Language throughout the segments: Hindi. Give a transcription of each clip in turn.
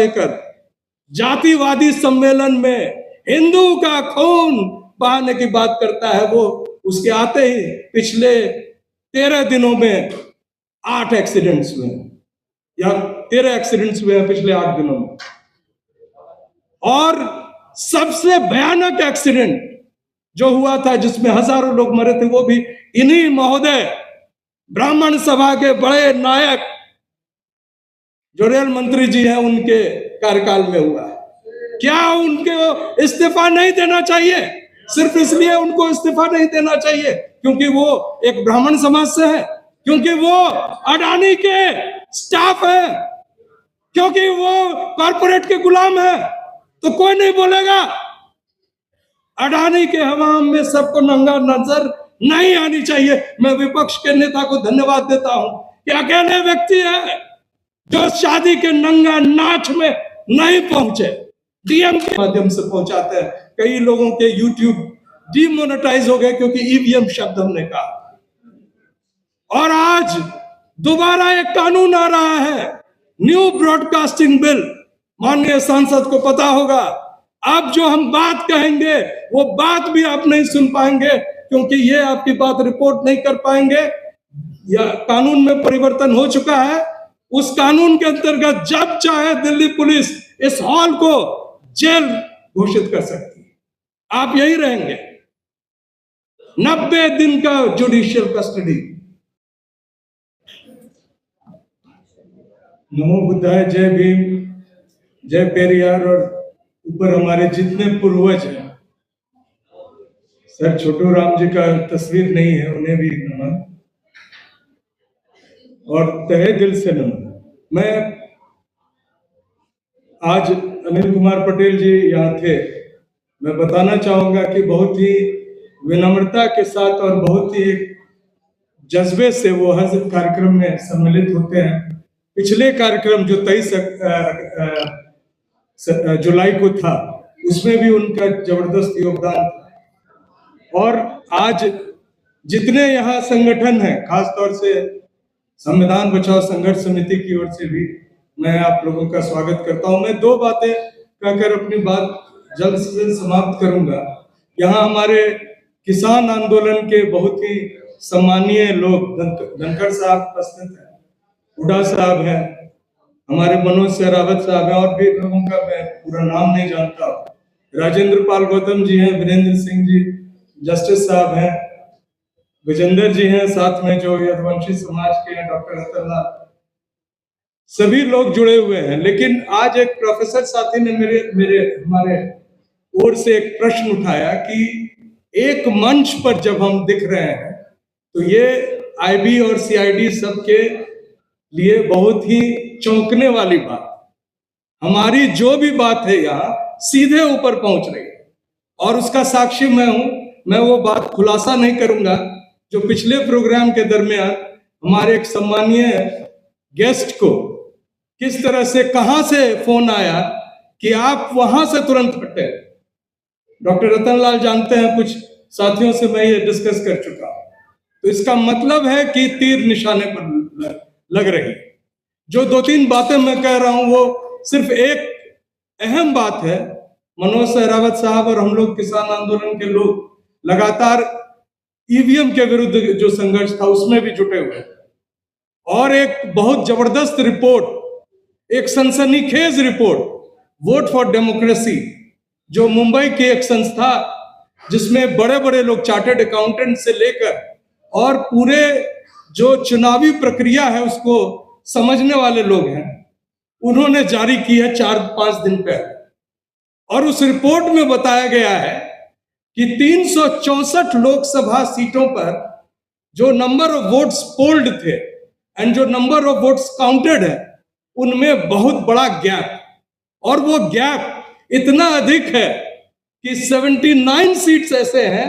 लेकर जातिवादी सम्मेलन में हिंदू का खून बहाने की बात करता है, वो उसके आते ही पिछले 13 दिनों में 8 एक्सीडेंट्स हुए या 13 एक्सीडेंट्स हुए हैं पिछले 8 दिनों में। और सबसे भयानक एक्सीडेंट जो हुआ था जिसमें हजारों लोग मरे थे, वो भी इन्हीं महोदय ब्राह्मण सभा के बड़े नायक जो रेल मंत्री जी हैं उनके कार्यकाल में हुआ है। क्या उनको इस्तीफा नहीं देना चाहिए? सिर्फ इसलिए उनको इस्तीफा नहीं देना चाहिए क्योंकि वो एक ब्राह्मण समाज से है, क्योंकि वो अडानी के स्टाफ है, क्योंकि वो कॉर्पोरेट के गुलाम है, तो कोई नहीं बोलेगा। अडानी के हवाम में सबको नंगा नजर नहीं आनी चाहिए। मैं विपक्ष के नेता को धन्यवाद देता हूं कि अकेले व्यक्ति है जो शादी के नंगा नाच में नहीं पहुंचे, डीएम के माध्यम से पहुंचाते हैं। कई लोगों के यूट्यूब डिमोनेटाइज हो गए क्योंकि ईवीएम शब्द हमने कहा। और आज दोबारा एक कानून आ रहा है, न्यू ब्रॉडकास्टिंग बिल। माननीय सांसद को पता होगा, अब जो हम बात कहेंगे वो बात भी आप नहीं सुन पाएंगे क्योंकि ये आपकी बात रिपोर्ट नहीं कर पाएंगे। या कानून में परिवर्तन हो चुका है। उस कानून के अंतर्गत जब चाहे दिल्ली पुलिस इस हॉल को जेल घोषित कर सकती है। आप यही रहेंगे 90 दिन का जुडिशियल कस्टडी। नमो बुद्धाय, जय भीम, जय पेरियार और ऊपर हमारे जितने पूर्वज हैं। सर छोटू राम जी का तस्वीर नहीं है, उन्हें भी नमन और तहे दिल से नमन। मैं आज अनिल कुमार पटेल जी यहाँ थे। मैं बताना चाहूंगा कि बहुत ही विनम्रता के साथ और बहुत ही जज्बे से वो हर कार्यक्रम में सम्मिलित होते हैं। पिछले कार्यक्रम जो 23 जुलाई को था उसमें भी उनका जबरदस्त योगदान था। और आज जितने यहाँ संगठन हैं, खासतौर से संविधान बचाओ संघर्ष समिति की ओर से भी मैं आप लोगों का स्वागत करता हूं। मैं 2 बातें कहकर अपनी बात जल्द से समाप्त करूंगा। यहाँ हमारे किसान आंदोलन के बहुत ही सम्मानीय लोग, धनखड़ साहब उपस्थित हैं, हुड्डा साहब हैं, हमारे मनोज सहरावत साहब हैं और भी लोगों का मैं पूरा नाम नहीं जानता। राजेंद्र पाल गौतम जी हैं, वीरेंद्र सिंह जी जस्टिस साहब हैं, विजेंद्र जी हैं, साथ में जो यदुवंशी समाज के हैं डॉक्टर रतनलाल, सभी लोग जुड़े हुए हैं। लेकिन आज एक प्रोफेसर साथी ने हमारे ओर से एक प्रश्न उठाया कि एक मंच पर जब हम दिख रहे हैं तो ये आईबी और सीआईडी सबके लिए बहुत ही चौंकने वाली बात। हमारी जो भी बात है यहाँ सीधे ऊपर पहुंच रही है और उसका साक्षी मैं हूं। मैं वो बात खुलासा नहीं करूंगा जो पिछले प्रोग्राम के दरमियान हमारे एक सम्मानीय गेस्ट को किस तरह से, कहां से फोन आया कि आप वहां से तुरंत हटे। डॉक्टर रतनलाल जानते हैं, कुछ साथियों से मैं ये डिस्कस कर चुका हूं। तो इसका मतलब है कि तीर निशाने पर लग रही। जो 2-3 बातें मैं कह रहा हूं वो सिर्फ एक अहम बात है। मनोज सहरावत साहब और हम लोग किसान आंदोलन के लोग लगातार ईवीएम के विरुद्ध जो संघर्ष था उसमें भी जुटे हुए और एक बहुत जबरदस्त रिपोर्ट, एक सनसनीखेज रिपोर्ट, वोट फॉर डेमोक्रेसी, जो मुंबई की एक संस्था जिसमें बड़े बड़े लोग, चार्टर्ड अकाउंटेंट से लेकर और पूरे जो चुनावी प्रक्रिया है उसको समझने वाले लोग हैं, उन्होंने जारी की है 4-5 दिन पहले। और उस रिपोर्ट में बताया गया है कि 364 लोकसभा सीटों पर जो नंबर ऑफ वोट्स पोल्ड थे एंड जो नंबर ऑफ वोट्स काउंटेड है उनमें बहुत बड़ा गैप, और वो गैप इतना अधिक है कि 79 सीट्स ऐसे हैं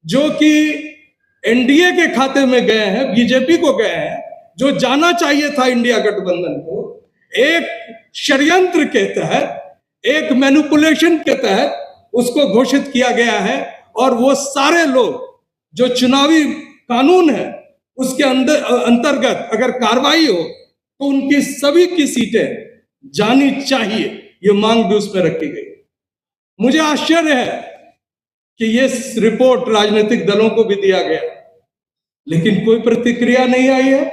जो कि एनडीए के खाते में गए हैं, बीजेपी को गए हैं, जो जाना चाहिए था इंडिया गठबंधन को। एक षड्यंत्र के तहत, एक मैनिपुलेशन के तहत उसको घोषित किया गया है। और वो सारे लोग जो चुनावी कानून है उसके अंतर्गत अगर कार्रवाई हो तो उनकी सभी की सीटें जानी चाहिए, ये मांग भी उसमें रखी गई। मुझे आश्चर्य है कि ये रिपोर्ट राजनीतिक दलों को भी दिया गया, लेकिन कोई प्रतिक्रिया नहीं आई है।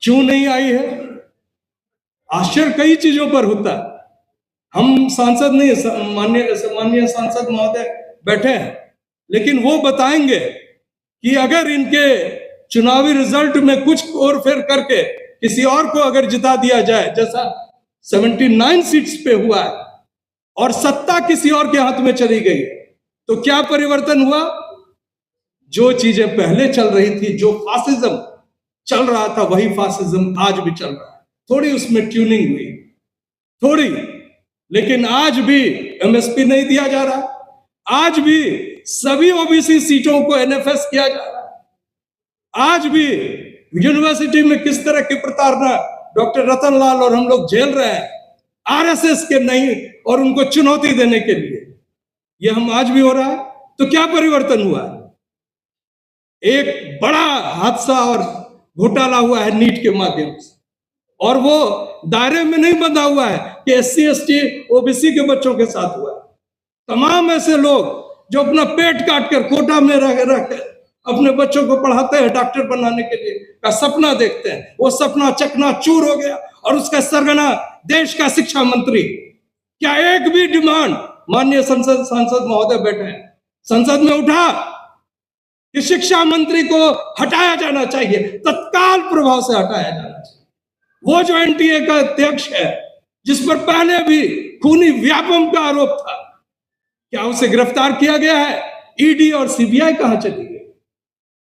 क्यों नहीं आई है? आश्चर्य कई चीजों पर होता है। हम सांसद नहीं, माननीय सांसद महोदय बैठे हैं, लेकिन वो बताएंगे कि अगर इनके चुनावी रिजल्ट में कुछ और फेर करके किसी और को अगर जिता दिया जाए, जैसा 79 सीट्स पे हुआ है और सत्ता किसी और के हाथ में चली गई, तो क्या परिवर्तन हुआ? जो चीजें पहले चल रही थी, जो फासिज्म चल रहा था, वही फासिज्म आज भी चल रहा है। थोड़ी उसमें ट्यूनिंग हुई, थोड़ी, लेकिन आज भी एमएसपी नहीं दिया जा रहा। आज भी सभी ओबीसी सीटों को एनएफएस किया जा रहा है। आज भी यूनिवर्सिटी में किस तरह की प्रताड़ना डॉक्टर रतनलाल और हम लोग झेल रहे हैं, आरएसएस के नहीं और उनको चुनौती देने के लिए, ये हम आज भी हो रहा है। तो क्या परिवर्तन हुआ? एक बड़ा हादसा और घोटाला हुआ है नीट के माध्यम से, और वो दायरे में नहीं बंधा हुआ है कि एससी एसटी ओबीसी के बच्चों के साथ हुआ है। तमाम ऐसे लोग जो अपना पेट काट कर कोटा में रह कर अपने बच्चों को पढ़ाते हैं, डॉक्टर बनाने के लिए का सपना देखते हैं, वो सपना चकनाचूर हो गया और उसका सरगना देश का शिक्षा मंत्री। क्या एक भी डिमांड माननीय सांसद महोदय बैठे हैं संसद में उठा कि शिक्षा मंत्री को हटाया जाना चाहिए, तत्काल प्रभाव से हटाया जाना चाहिए? वो जो एनटीए का अध्यक्ष है, जिस पर पहले भी खूनी व्यापम का आरोप था, क्या उसे गिरफ्तार किया गया है? ईडी और सीबीआई कहां चली गई?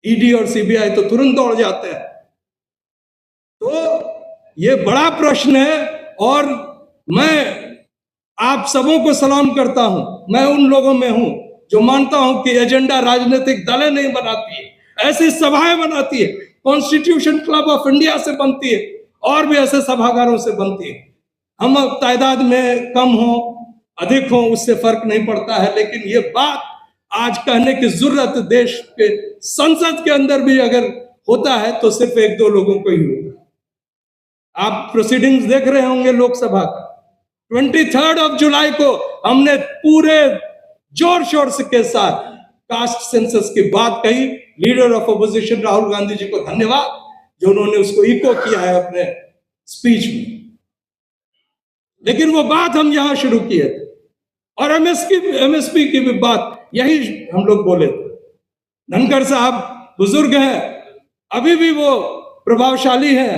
ईडी और सीबीआई तो तुरंत दौड़ जाते हैं। तो ये बड़ा प्रश्न है, और मैं आप सबों को सलाम करता हूं। मैं उन लोगों में हूं जो मानता हूं कि एजेंडा राजनीतिक दलें नहीं बनाती है, ऐसी सभाएं बनाती है, कॉन्स्टिट्यूशन क्लब ऑफ इंडिया से बनती है और भी ऐसे सभागारों से बनती है। हम तादाद में कम हो अधिक हो उससे फर्क नहीं पड़ता है, लेकिन ये बात आज कहने की जरूरत देश के संसद के अंदर भी अगर होता है तो सिर्फ एक दो लोगों को ही होगा। आप प्रोसीडिंग्स देख रहे होंगे लोकसभा का। 23 जुलाई को हमने पूरे जोर शोर के साथ कास्ट सेंसस की बात कही। Leader of opposition Rahul Gandhi ji को धन्यवाद जो उन्होंने उसको इको किया है अपने स्पीच में, लेकिन वो बात हम यहां शुरू किए थे, और एमएसपी की भी बात यही हम लोग बोले थे। धनखड़ साहब बुजुर्ग हैं, अभी भी वो प्रभावशाली हैं।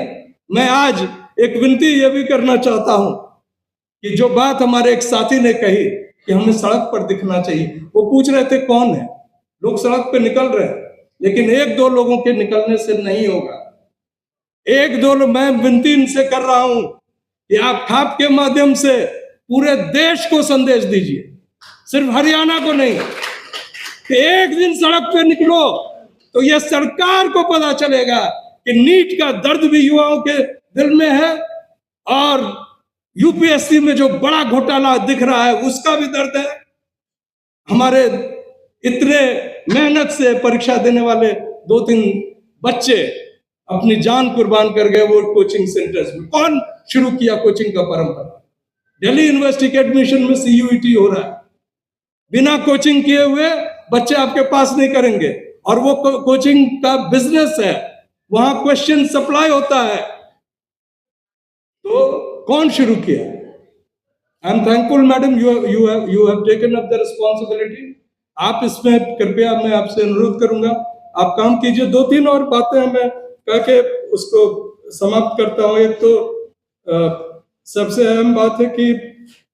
मैं आज एक विनती ये भी करना चाहता हूं कि जो बात हमारे एक साथी ने कही कि हमें सड़क पर दिखना चाहिए, वो पूछ रहे थे कौन है। लोग सड़क पे निकल रहे हैं, लेकिन एक दो लोगों के निकलने से नहीं होगा। एक दो लोग, मैं विनती इनसे कर रहा हूं कि आप खाप के माध्यम से पूरे देश को संदेश दीजिए, सिर्फ हरियाणा को नहीं, कि एक दिन सड़क पे निकलो तो यह सरकार को पता चलेगा कि नीट का दर्द भी युवाओं के दिल में है, और यूपीएससी में जो बड़ा घोटाला दिख रहा है उसका भी दर्द है। हमारे इतने मेहनत से परीक्षा देने वाले 2-3 बच्चे अपनी जान कुर्बान कर गए वो कोचिंग सेंटर्स में। कौन शुरू किया कोचिंग का परंपरा? दिल्ली यूनिवर्सिटी के एडमिशन में सीयूईटी हो रहा है, बिना कोचिंग किए हुए बच्चे आपके पास नहीं करेंगे, और वो कोचिंग का बिजनेस है, वहां क्वेश्चन सप्लाई होता है। तो कौन शुरू किया? I am thankful madam, you have taken up the responsibility. आप इसमें कृपया, मैं आपसे अनुरोध करूंगा, आप काम कीजिए। 2-3 और बातें मैं कह के उसको समाप्त करता हूं। एक तो सबसे अहम बात है कि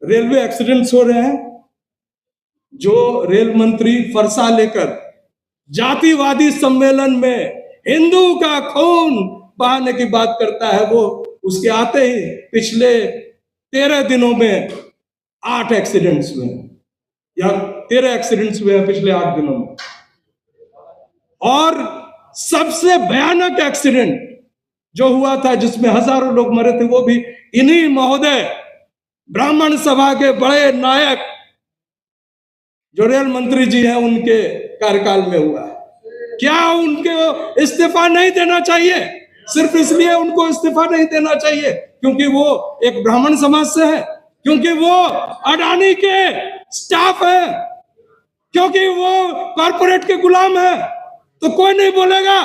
रेलवे एक्सीडेंट्स हो रहे हैं। जो रेल मंत्री फरसा लेकर जातिवादी सम्मेलन में हिंदू का खून बहाने की बात करता है, वो उसके आते ही पिछले 13 दिनों में 8 एक्सीडेंट्स हुए, या 13 एक्सीडेंट्स हुए हैं पिछले 8 दिनों में। और सबसे भयानक एक्सीडेंट जो हुआ था जिसमें हजारों लोग मरे थे, वो भी इन्हीं महोदय ब्राह्मण सभा के बड़े नायक जो रेल मंत्री जी हैं उनके कार्यकाल में हुआ है। क्या उनको इस्तीफा नहीं देना चाहिए? सिर्फ इसलिए उनको इस्तीफा नहीं देना चाहिए क्योंकि वो एक ब्राह्मण समाज से है, क्योंकि वो अडानी के स्टाफ है, क्योंकि वो कॉर्पोरेट के गुलाम है, तो कोई नहीं बोलेगा।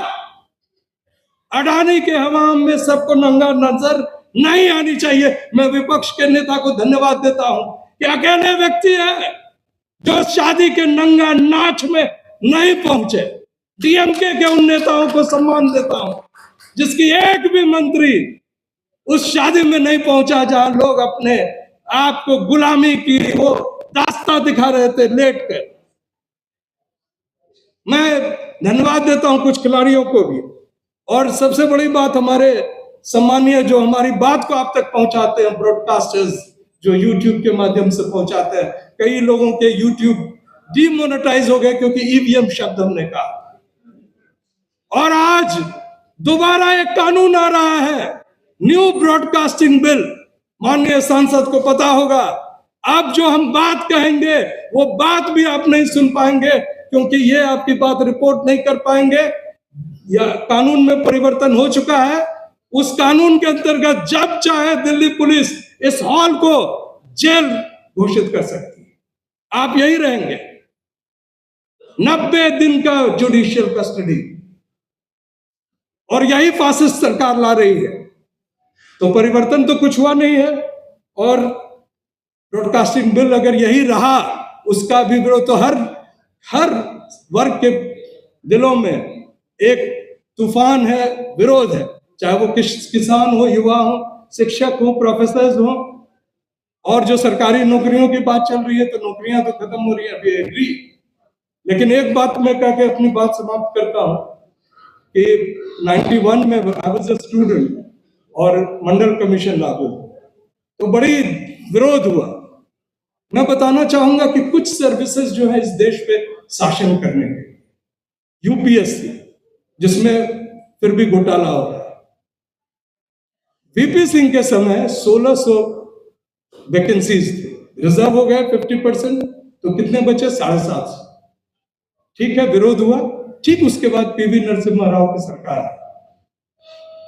अडानी के हवाम में सबको नंगा नजर नहीं आनी चाहिए। मैं विपक्ष के नेता को धन्यवाद देता हूं कि अकेले व्यक्ति है जो शादी के नंगा नाच में नहीं पहुंचे। डीएमके के उन नेताओं को सम्मान देता हूं जिसकी एक भी मंत्री उस शादी में नहीं पहुंचा जहां लोग अपने आप को गुलामी की वो दास्तां दिखा रहे थे लेट कर। मैं धन्यवाद देता हूं कुछ खिलाड़ियों को भी, और सबसे बड़ी बात हमारे सम्मानीय जो हमारी बात को आप तक पहुंचाते हैं ब्रॉडकास्टर्स, जो यूट्यूब के माध्यम से पहुंचाते हैं। कई लोगों के यूट्यूब डीमोनेटाइज हो गए क्योंकि ईवीएम शब्द हमने कहा, और आज दोबारा एक कानून आ रहा है, न्यू ब्रॉडकास्टिंग बिल। माननीय सांसद को पता होगा, अब जो हम बात कहेंगे वो बात भी आप नहीं सुन पाएंगे, क्योंकि ये आपकी बात रिपोर्ट नहीं कर पाएंगे। या कानून में परिवर्तन हो चुका है। उस कानून के अंतर्गत जब चाहे दिल्ली पुलिस इस हॉल को जेल घोषित कर सकती है। आप यही रहेंगे। 90 दिन का जुडिशियल कस्टडी, और यही फासिस्ट सरकार ला रही है। तो परिवर्तन तो कुछ हुआ नहीं है, और ब्रॉडकास्टिंग बिल अगर यही रहा, उसका भी विरोध तो हर वर्ग के दिलों में एक तूफान है, विरोध है, चाहे वो किसान हो, युवा हो, शिक्षक हो, प्रोफेसर हो। और जो सरकारी नौकरियों की बात चल रही है, तो नौकरियां तो खत्म हो रही है, अभी एग्री। लेकिन एक बात मैं कह के अपनी बात समाप्त करता हूं कि 91 में आई वाज अ स्टूडेंट और मंडल कमीशन लागू, तो बड़ी विरोध हुआ। मैं बताना चाहूंगा कि कुछ सर्विसेज जो है इस देश पे शासन करने के, यूपीएससी जिसमें फिर भी घोटाला हो रहा है। वीपी सिंह के समय 1600 वैकेंसीज थी, रिजर्व हो गए 50%, तो कितने बचे? 750। ठीक है, विरोध हुआ। ठीक उसके बाद पीवी नरसिम्हा राव की सरकार है,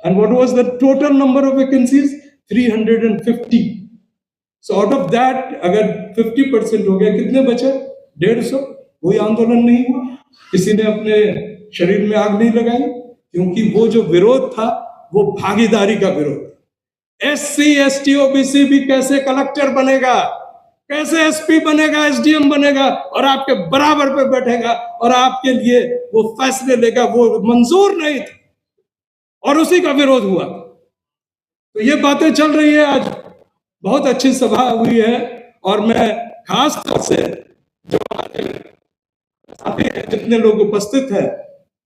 and what was the total number of vacancies? 350। So out of that अगर 50% हो गया, कितने बचे? 150। कोई आंदोलन नहीं हुआ, किसी ने अपने शरीर में आग नहीं लगाई, क्योंकि वो जो विरोध था वो भागीदारी का विरोध। एससी, एसटी, ओबीसी भी कैसे कलेक्टर बनेगा, कैसे एसपी बनेगा, एसडीएम बनेगा, और आपके बराबर पे बैठेगा और आपके लिए वो फैसले लेगा, वो मंजूर नहीं था, और उसी का विरोध हुआ। तो ये बातें चल रही है। आज बहुत अच्छी सभा हुई है, और मैं खास तौर से जो जितने लोग उपस्थित हैं,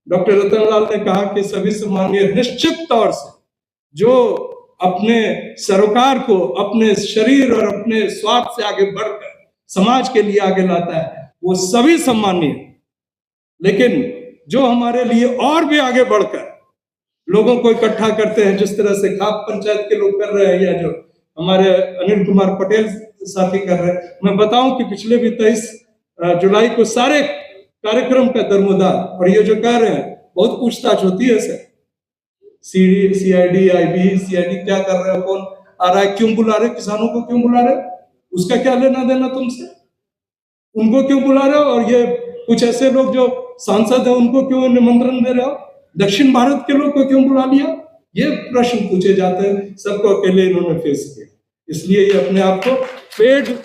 डॉक्टर रतनलाल ने कहा कि सभी सम्मानीय निश्चित तौर से जो अपने सरोकार को अपने शरीर और अपने स्वार्थ से आगे बढ़कर समाज के लिए आगे लाता है, वो सभी सम्मानीय। लेकिन जो हमारे लिए और भी आगे बढ़कर लोगों को इकट्ठा करते हैं, जिस तरह से खाप पंचायत के लोग कर रहे हैं, या जो हमारे अनिल कुमार पटेल साथी कर रहे हैं, मैं बताऊं कि पिछले भी 23 जुलाई को सारे कार्यक्रम का दरमोदार, और ये जो कह रहे हैं बहुत पूछताछ होती है सर, सीआईडी, आईबी, सीआईडी क्या कर रहे हो, कौन आ रहा है, क्यों बुला रहे, किसानों को क्यों बुला रहे, उसका क्या लेना देना तुमसे, उनको क्यों बुला रहे हो, और ये कुछ ऐसे लोग जो सांसद है उनको क्यों निमंत्रण दे रहे हो, दक्षिण भारत के लोग को क्यों बुला लिया, ये प्रश्न पूछे जाते हैं। सबको अकेले इन्होंने फेस किया, इसलिए ये अपने आप को पेड,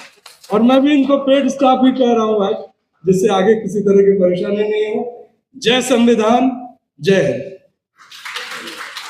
और मैं भी इनको पेड स्टाफ ही कह रहा हूं आज, जिससे आगे किसी तरह की परेशानी नहीं हो। जय संविधान, जय हिंद।